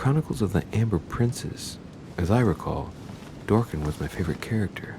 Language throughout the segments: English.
Chronicles of the Amber Princess. As I recall, Dorkin was my favorite character.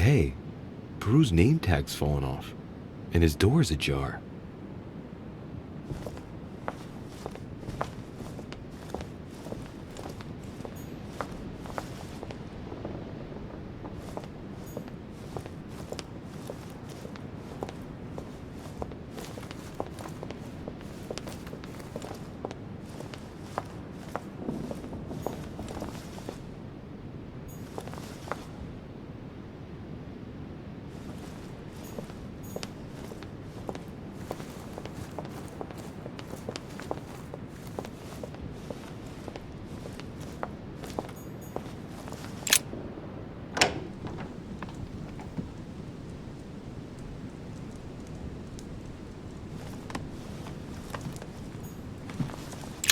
Hey, Peru's name tag's fallen off, and his door's ajar.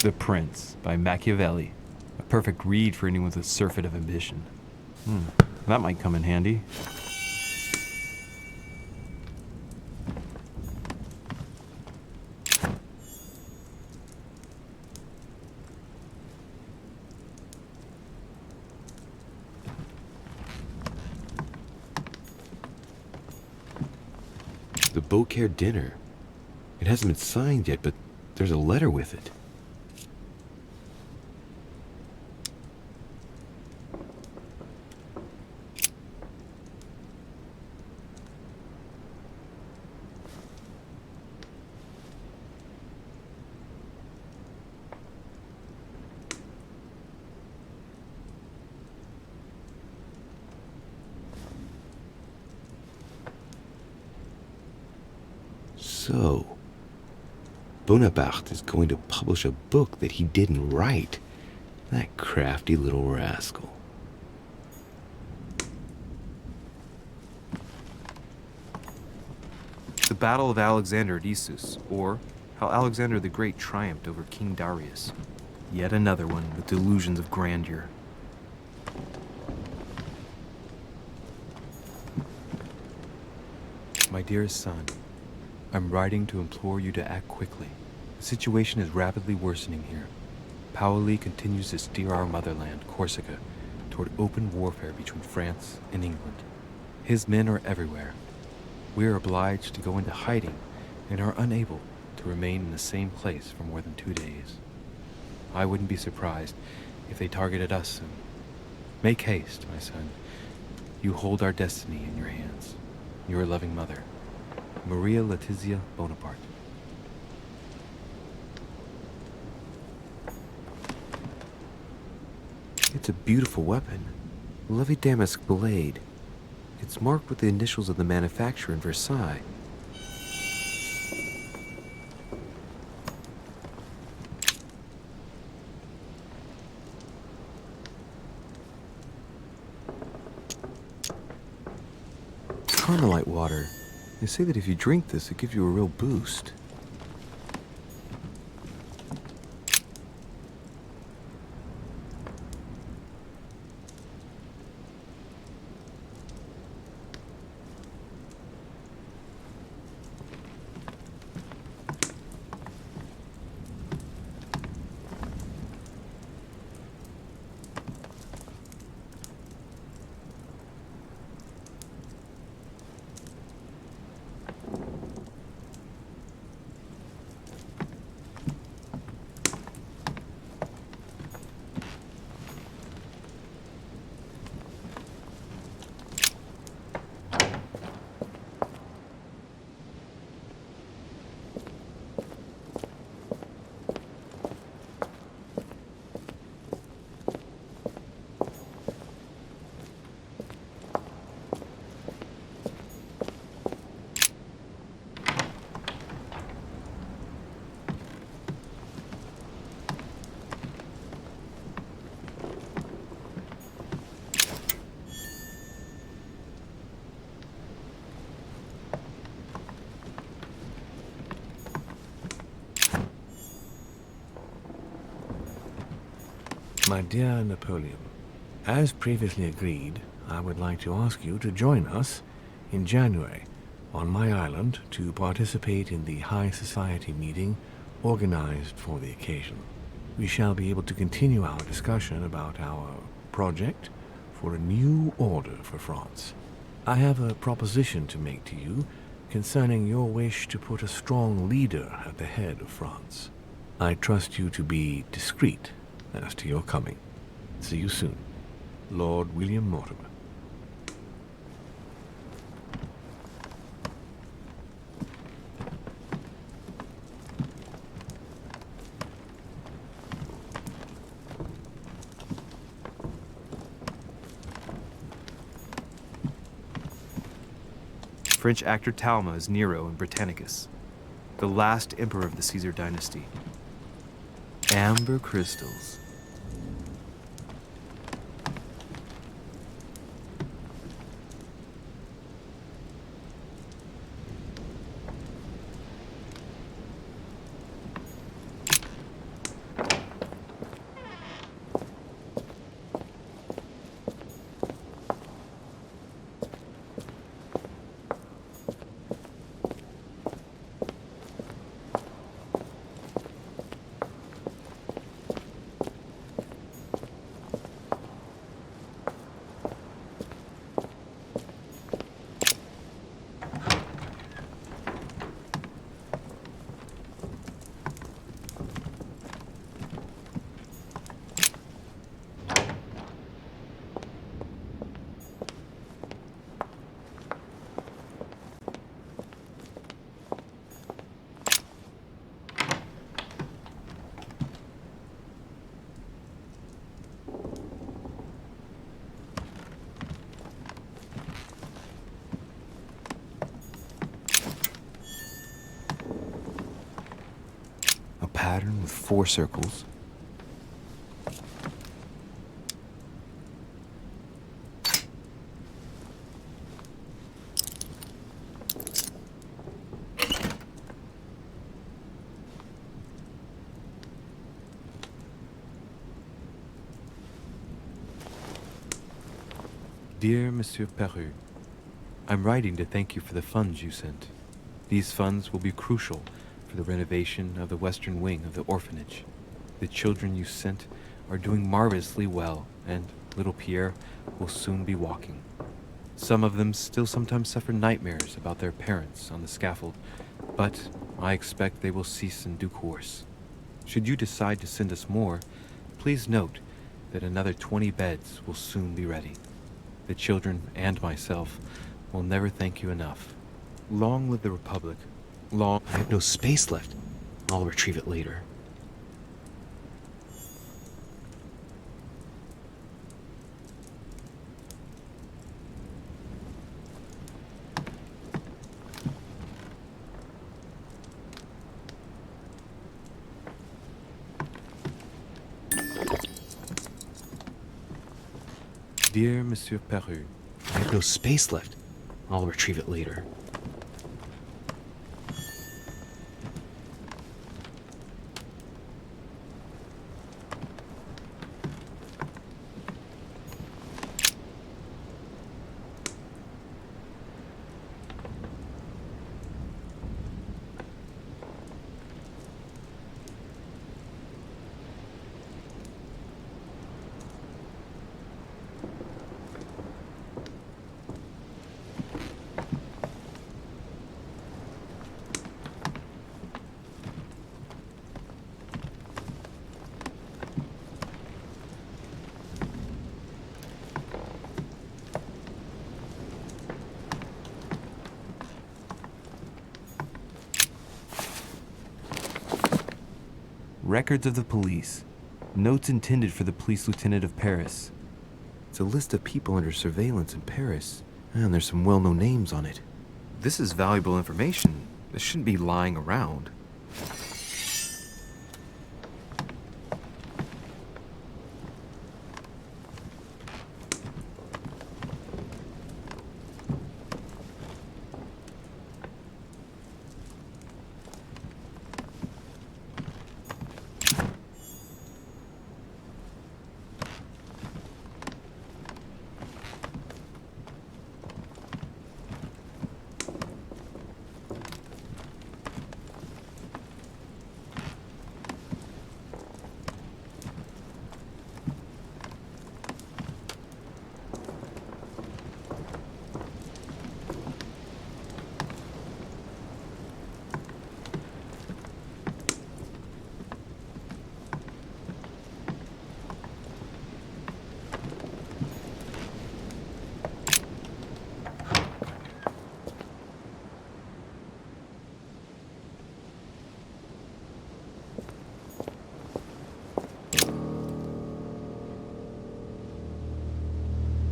The Prince by Machiavelli. A perfect read for anyone with a surfeit of ambition. That might come in handy. The Beaucaire dinner. It hasn't been signed yet, but there's a letter with it. So, Bonaparte is going to publish a book that he didn't write. That crafty little rascal. The Battle of Alexander at Issus, or How Alexander the Great Triumphed over King Darius. Yet another one with delusions of grandeur. My dearest son, I'm writing to implore you to act quickly. The situation is rapidly worsening here. Paoli continues to steer our motherland, Corsica, toward open warfare between France and England. His men are everywhere. We are obliged to go into hiding and are unable to remain in the same place for more than 2 days. I wouldn't be surprised if they targeted us soon. Make haste, my son. You hold our destiny in your hands. Your loving mother, Maria Letizia Bonaparte. It's a beautiful weapon. A lovely damask blade. It's marked with the initials of the manufacturer in Versailles. Carmelite water. They say that if you drink this, it gives you a real boost. My dear Napoleon, as previously agreed, I would like to ask you to join us in January on my island to participate in the High Society meeting organized for the occasion. We shall be able to continue our discussion about our project for a new order for France. I have a proposition to make to you concerning your wish to put a strong leader at the head of France. I trust you to be discreet as to your coming. See you soon. Lord William Mortimer. French actor Talma is Nero in Britannicus, the last emperor of the Caesar dynasty. Amber crystals. Pattern with 4 circles. Dear Monsieur Peru, I'm writing to thank you for the funds you sent. These funds will be crucial for the renovation of the western wing of the orphanage. The children you sent are doing marvelously well, and little Pierre will soon be walking. Some of them still sometimes suffer nightmares about their parents on the scaffold, but I expect they will cease in due course. Should you decide to send us more, please note that another 20 beds will soon be ready. The children and myself will never thank you enough. Long live the Republic. Long. I have no space left. I'll retrieve it later. Dear Monsieur Peru, I have no space left. I'll retrieve it later. Records of the police. Notes intended for the police lieutenant of Paris. It's a list of people under surveillance in Paris, and there's some well-known names on it. This is valuable information. This shouldn't be lying around.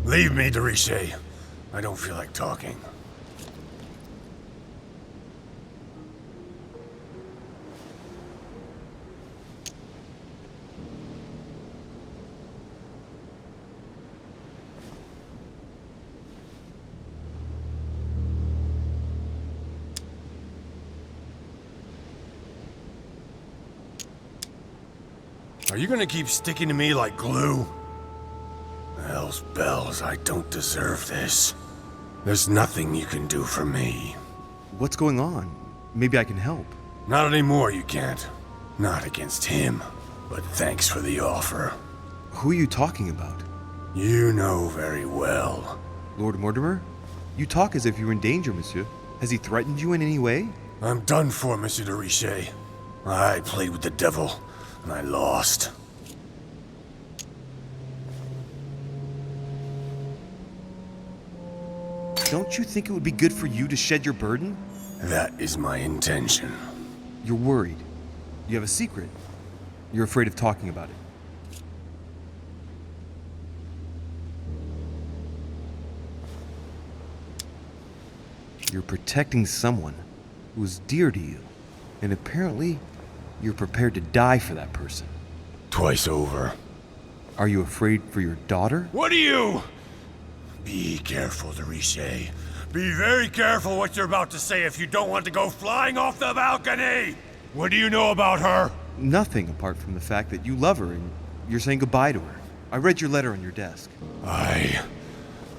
Leave me, de Richet. I don't feel like talking. Are you gonna keep sticking to me like glue? Hell's bells, I don't deserve this. There's nothing you can do for me. What's going on? Maybe I can help. Not anymore, you can't. Not against him. But thanks for the offer. Who are you talking about? You know very well. Lord Mortimer? You talk as if you were in danger, monsieur. Has he threatened you in any way? I'm done for, Monsieur de Richet. I played with the devil, and I lost. Don't you think it would be good for you to shed your burden? That is my intention. You're worried. You have a secret. You're afraid of talking about it. You're protecting someone who is dear to you, and apparently you're prepared to die for that person. Twice over. Are you afraid for your daughter? What are you? Be careful, de Richet. Be very careful what you're about to say if you don't want to go flying off the balcony! What do you know about her? Nothing apart from the fact that you love her and you're saying goodbye to her. I read your letter on your desk. I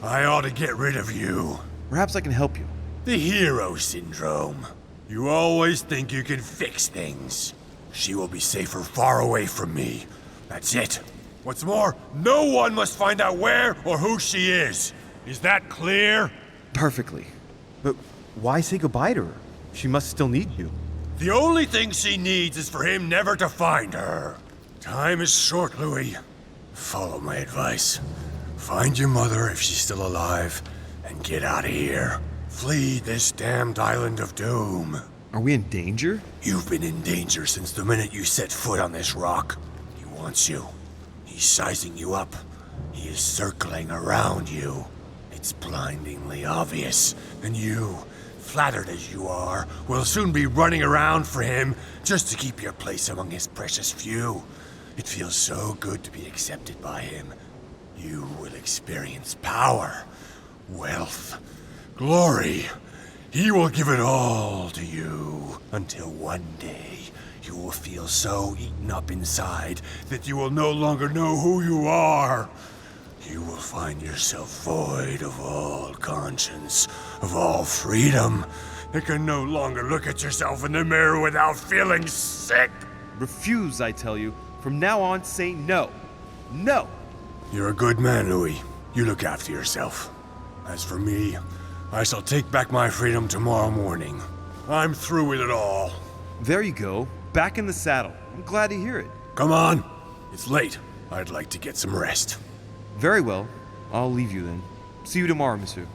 ought to get rid of you. Perhaps I can help you. The hero syndrome. You always think you can fix things. She will be safer far away from me. That's it. What's more, no one must find out where or who she is. Is that clear? Perfectly. But why say goodbye to her? She must still need you. The only thing she needs is for him never to find her. Time is short, Louis. Follow my advice. Find your mother if she's still alive, and get out of here. Flee this damned island of doom. Are we in danger? You've been in danger since the minute you set foot on this rock. He wants you. He's sizing you up. He is circling around you. It's blindingly obvious, and you, flattered as you are, will soon be running around for him just to keep your place among his precious few. It feels so good to be accepted by him. You will experience power, wealth, glory. He will give it all to you until one day you will feel so eaten up inside that you will no longer know who you are. You will find yourself void of all conscience, of all freedom. You can no longer look at yourself in the mirror without feeling sick. Refuse, I tell you. From now on, say no. No! You're a good man, Louis. You look after yourself. As for me, I shall take back my freedom tomorrow morning. I'm through with it all. There you go. Back in the saddle. I'm glad to hear it. Come on. It's late. I'd like to get some rest. Very well. I'll leave you then. See you tomorrow, monsieur.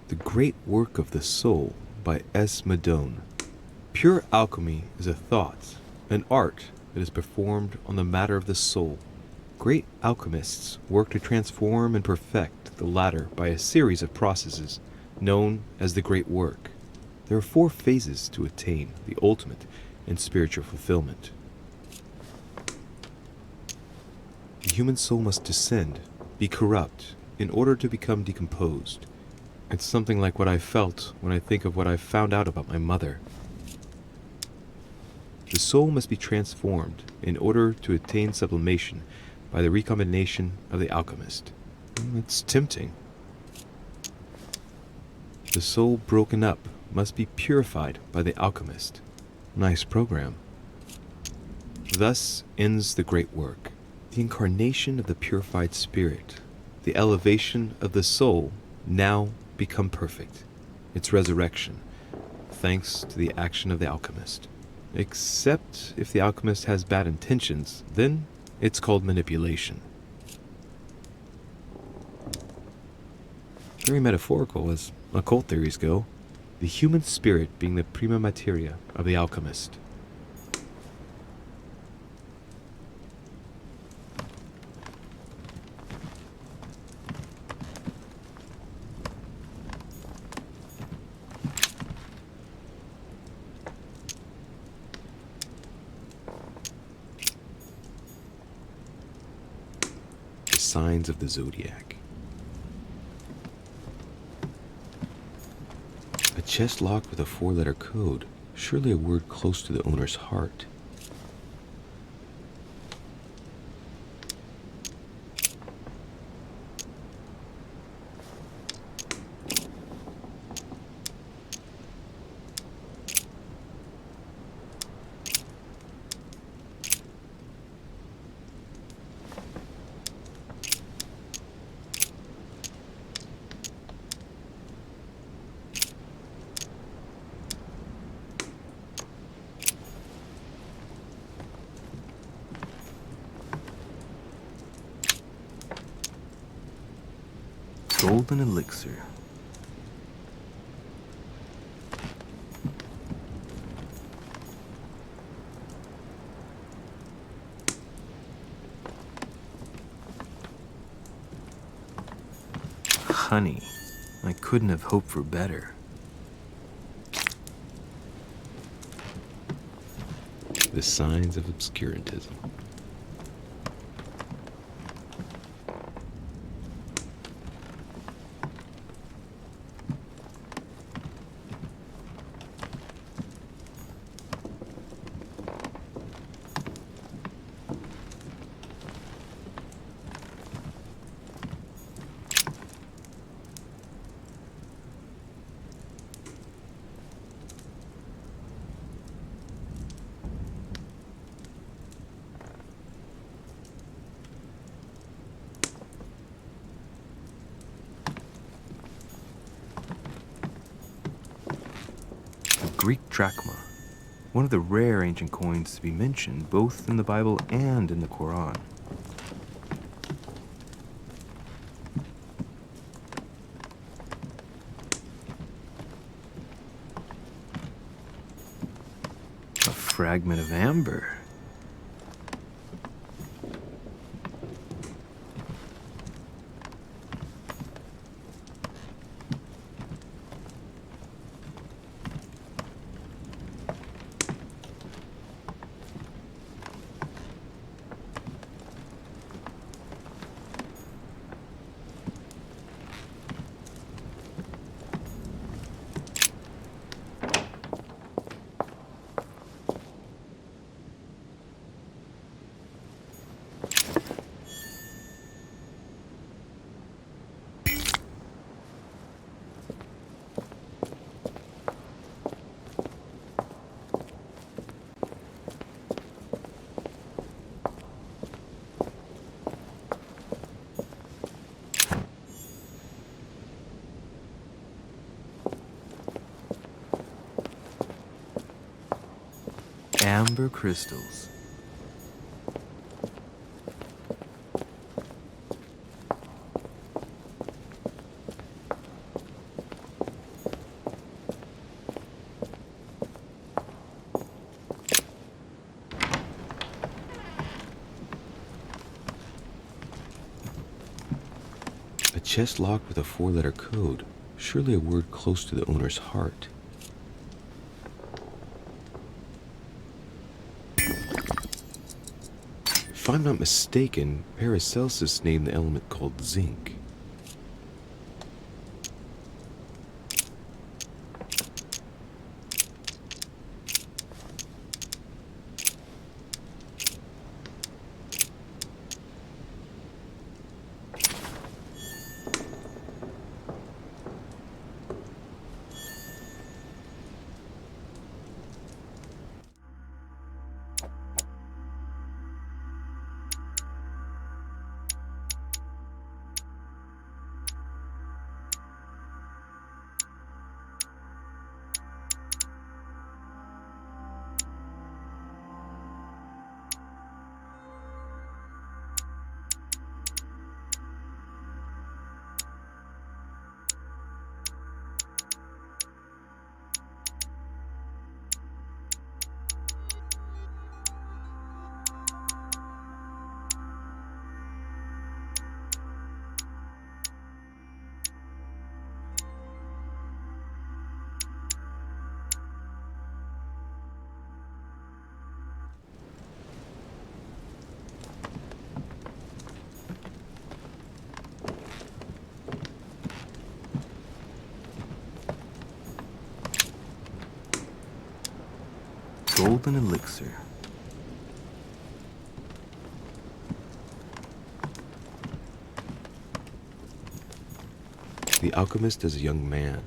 The Great Work of the Soul by S. Madone. Pure alchemy is a thought, an art that is performed on the matter of the soul. Great alchemists work to transform and perfect the latter by a series of processes, known as the great work. There are 4 phases to attain the ultimate in spiritual fulfillment. The human soul must descend, be corrupt, in order to become decomposed. It's something like what I felt when I think of what I've found out about my mother. The soul must be transformed in order to attain sublimation by the recombination of the alchemist. It's tempting. The soul broken up must be purified by the alchemist. Nice program. Thus ends the great work. The incarnation of the purified spirit, the elevation of the soul, now become perfect. Its resurrection, thanks to the action of the alchemist. Except if the alchemist has bad intentions, then it's called manipulation. Very metaphorical as occult theories go, the human spirit being the prima materia of the alchemist. Signs of the zodiac. A chest locked with a 4-letter code, surely a word close to the owner's heart. Golden elixir. Honey. I couldn't have hoped for better. The signs of obscurantism. Greek drachma, one of the rare ancient coins to be mentioned both in the Bible and in the Quran. A fragment of amber. Amber crystals. A chest locked with a 4-letter code, Surely a word close to the owner's heart. If I'm not mistaken, Paracelsus named the element called zinc. Golden elixir. The alchemist as a young man.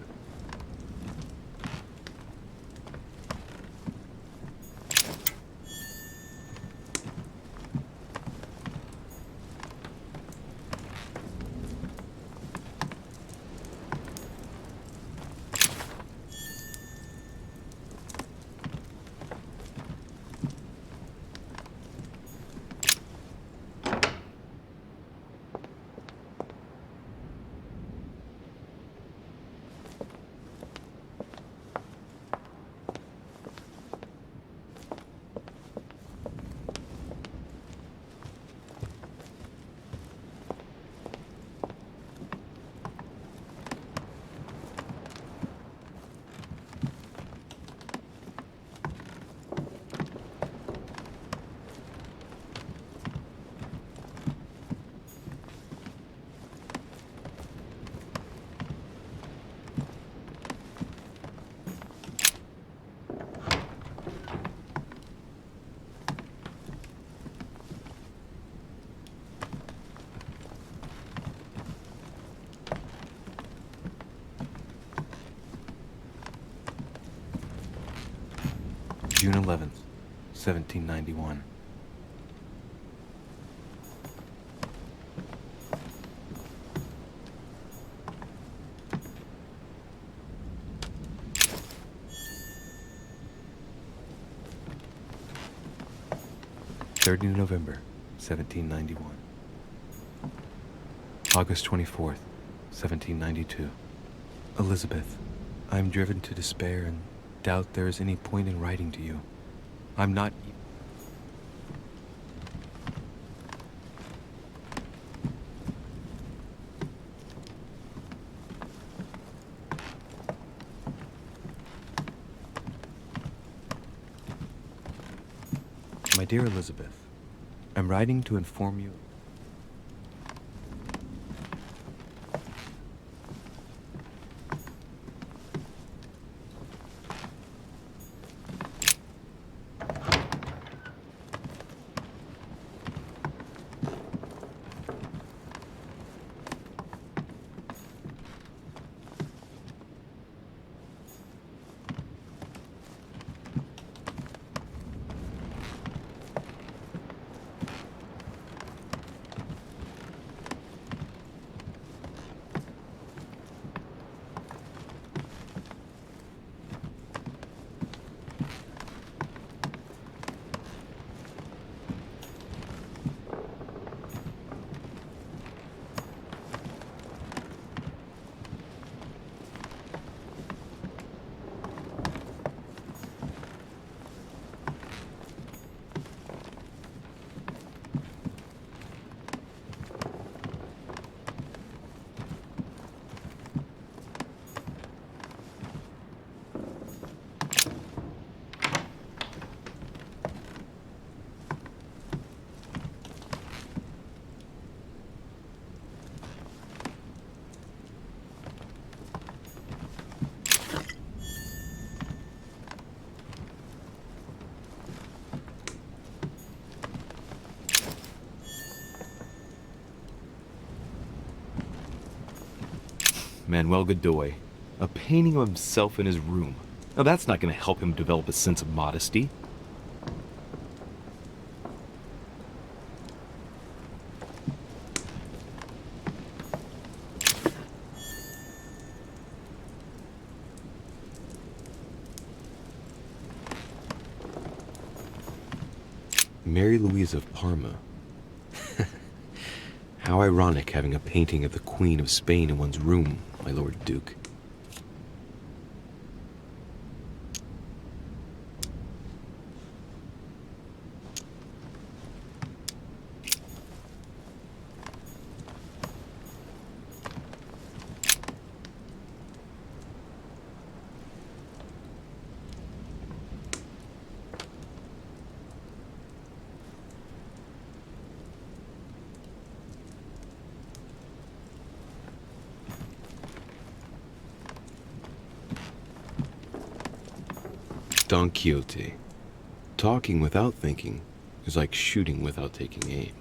June 11th, 1791. November, 1791. August 24th, 1792. Elizabeth, I am driven to despair and doubt there is any point in writing to you. I'm not... My dear Elizabeth, I'm writing to inform you... Manuel Godoy. A painting of himself in his room. Now that's not going to help him develop a sense of modesty. Mary Louise of Parma. How ironic having a painting of the Queen of Spain in one's room, my Lord Duke. Don Quixote. Talking without thinking is like shooting without taking aim.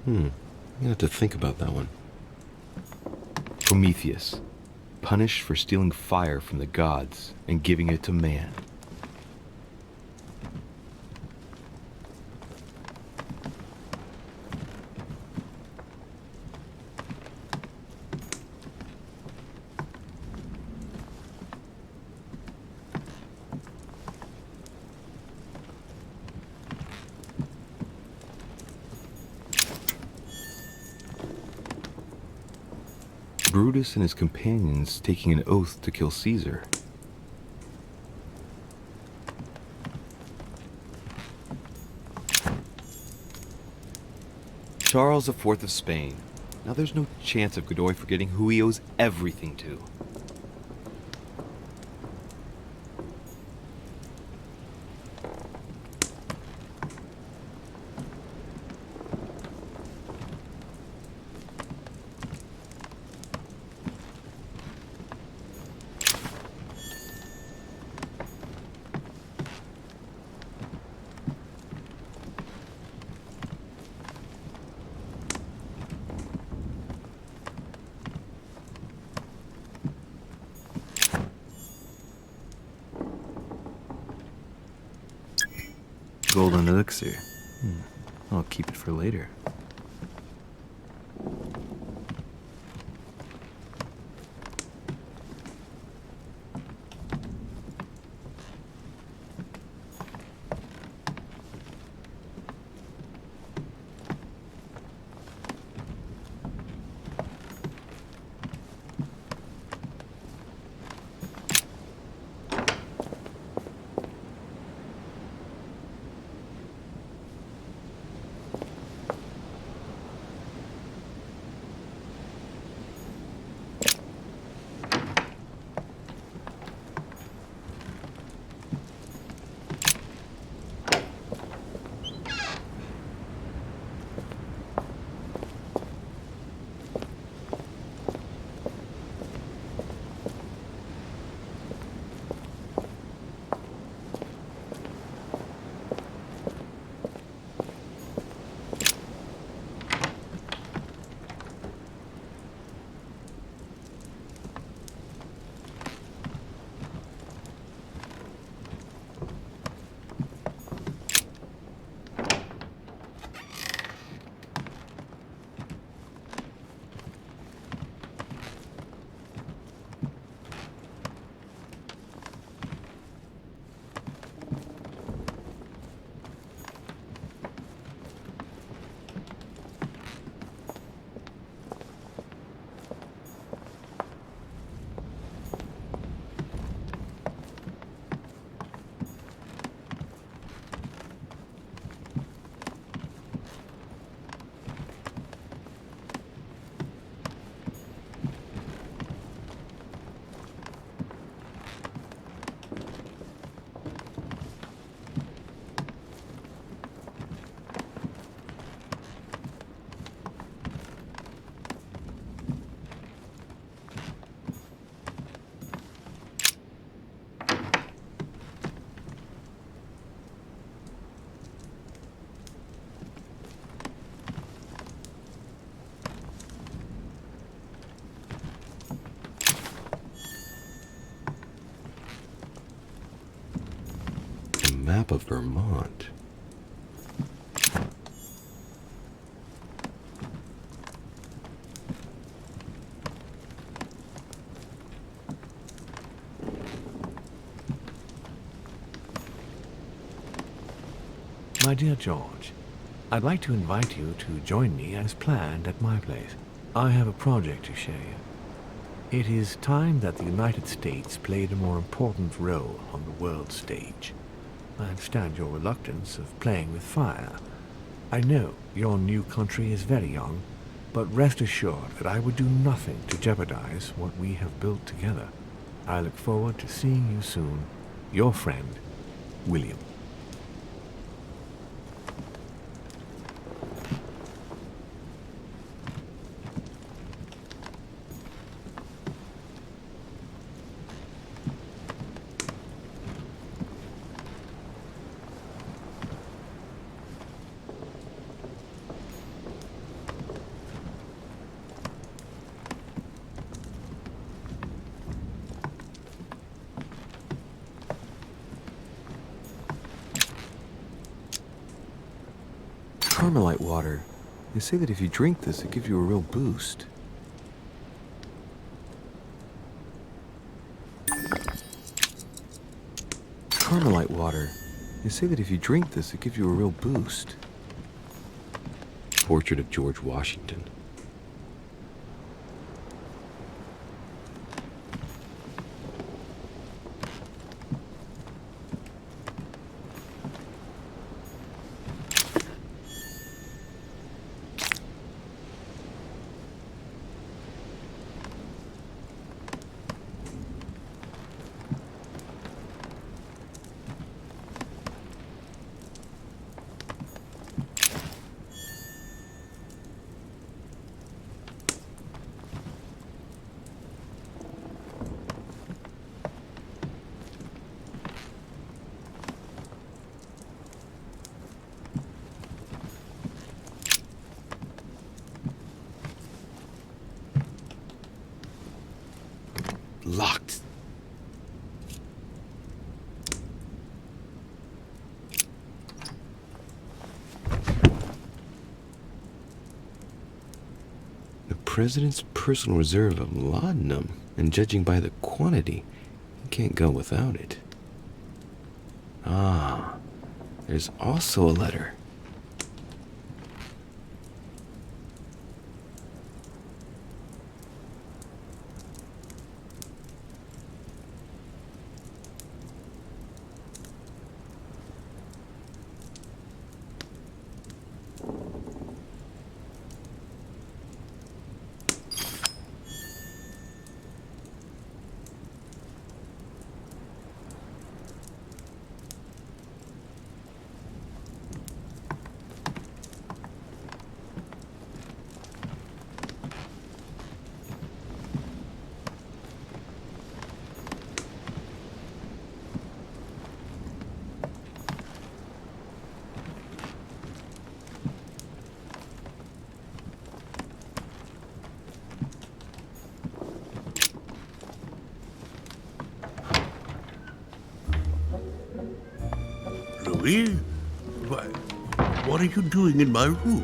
I'm gonna have to think about that one. Prometheus. Punished for stealing fire from the gods and giving it to man. Brutus and his companions taking an oath to kill Caesar. Charles IV of Spain. Now there's no chance of Godoy forgetting who he owes everything to. Golden elixir. I'll keep it for later. map of Vermont. My dear George, I'd like to invite you to join me as planned at my place. I have a project to show you. It is time that the United States played a more important role on the world stage. I understand your reluctance of playing with fire. I know your new country is very young, but rest assured that I would do nothing to jeopardize what we have built together. I look forward to seeing you soon. Your friend, William. Carmelite water. They say that if you drink this, it gives you a real boost. Carmelite water. They say that if you drink this, it gives you a real boost. Portrait of George Washington. Locked. The president's personal reserve of laudanum, and judging by the quantity, you can't go without it. Ah, there's also a letter. Louis? What are you doing in my room?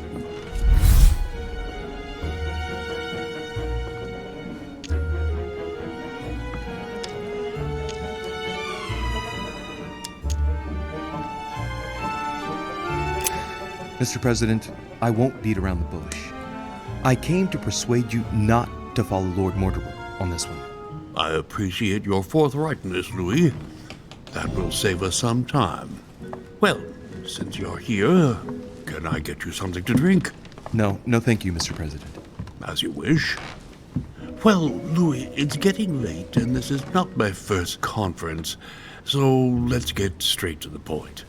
Mr. President, I won't beat around the bush. I came to persuade you not to follow Lord Mortimer on this one. I appreciate your forthrightness, Louis. That will save us some time. Well, since you're here, can I get you something to drink? No, thank you, Mr. President. As you wish. Well, Louis, it's getting late, and this is not my first conference, so let's get straight to the point.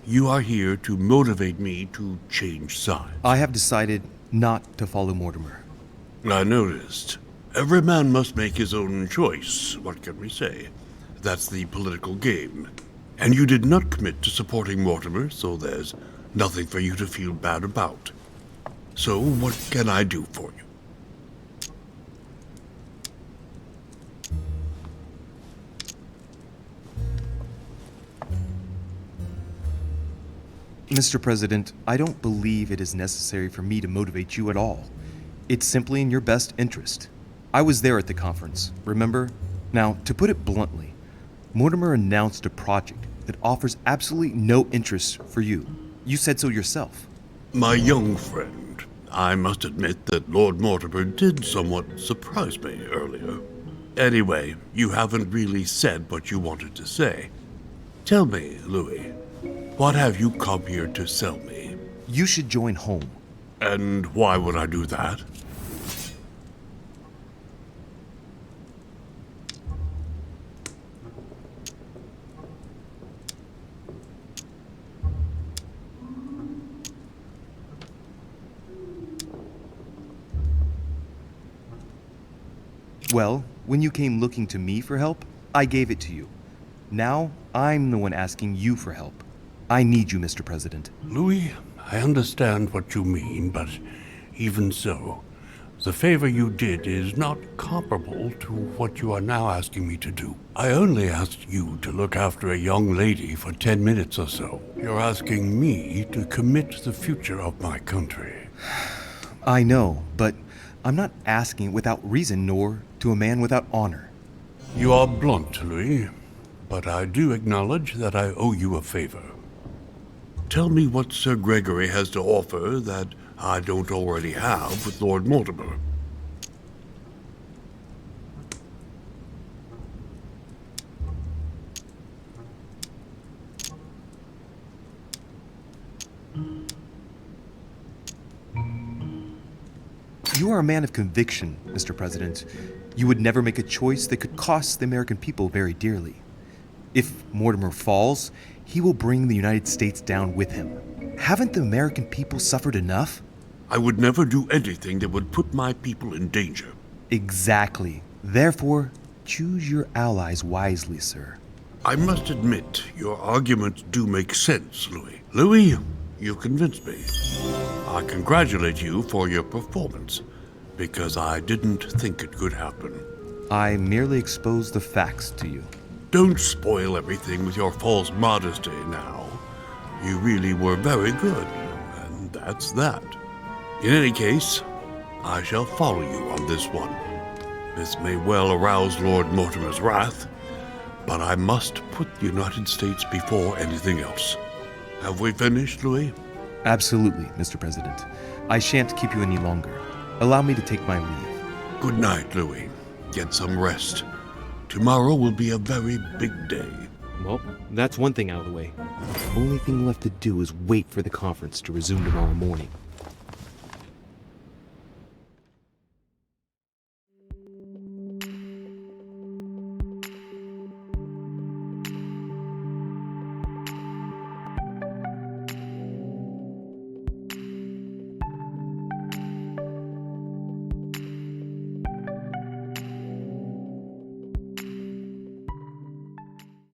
You are here to motivate me to change sides. I have decided not to follow Mortimer. I noticed. Every man must make his own choice. What can we say? That's the political game. And you did not commit to supporting Mortimer, so there's nothing for you to feel bad about. So what can I do for you? Mr. President, I don't believe it is necessary for me to motivate you at all. It's simply in your best interest. I was there at the conference, remember? Now, to put it bluntly, Mortimer announced a project that offers absolutely no interest for you. You said so yourself. My young friend, I must admit that Lord Mortimer did somewhat surprise me earlier. Anyway, you haven't really said what you wanted to say. Tell me, Louis, what have you come here to sell me? You should join home. And why would I do that? Well, when you came looking to me for help, I gave it to you. Now, I'm the one asking you for help. I need you, Mr. President. Louis, I understand what you mean, but even so, the favor you did is not comparable to what you are now asking me to do. I only asked you to look after a young lady for 10 minutes or so. You're asking me to commit the future of my country. I know, but I'm not asking it without reason nor to a man without honor. You are blunt, Louis, but I do acknowledge that I owe you a favor. Tell me what Sir Gregory has to offer that I don't already have with Lord Mortimer. You are a man of conviction, Mr. President. You would never make a choice that could cost the American people very dearly. If Mortimer falls, he will bring the United States down with him. Haven't the American people suffered enough? I would never do anything that would put my people in danger. Exactly. Therefore, choose your allies wisely, sir. I must admit, your arguments do make sense, Louis. Louis, you convinced me. I congratulate you for your performance, because I didn't think it could happen. I merely exposed the facts to you. Don't spoil everything with your false modesty now. You really were very good, and that's that. In any case, I shall follow you on this one. This may well arouse Lord Mortimer's wrath, but I must put the United States before anything else. Have we finished, Louis? Absolutely, Mr. President. I shan't keep you any longer. Allow me to take my leave. Good night, Louis. Get some rest. Tomorrow will be a very big day. Well, that's one thing out of the way. The only thing left to do is wait for the conference to resume tomorrow morning.